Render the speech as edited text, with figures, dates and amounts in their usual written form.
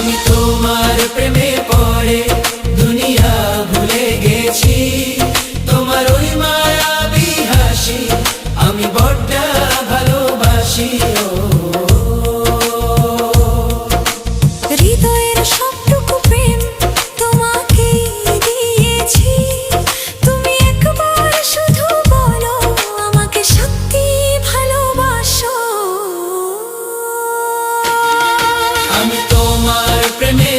আমি তোমার প্রেমে পড়ে দুনিয়া ভুলে গেছি, তোমার ওই মায়াবী হাসি আমি বড্ড ভালোবাসি। হৃদয়ের সবটুকু প্রেম তোমাকেই দিয়েছি, তুমি একবার শুধু বলো আমাকে সত্যি ভালোবাসো। আমি তোমার প্রেমে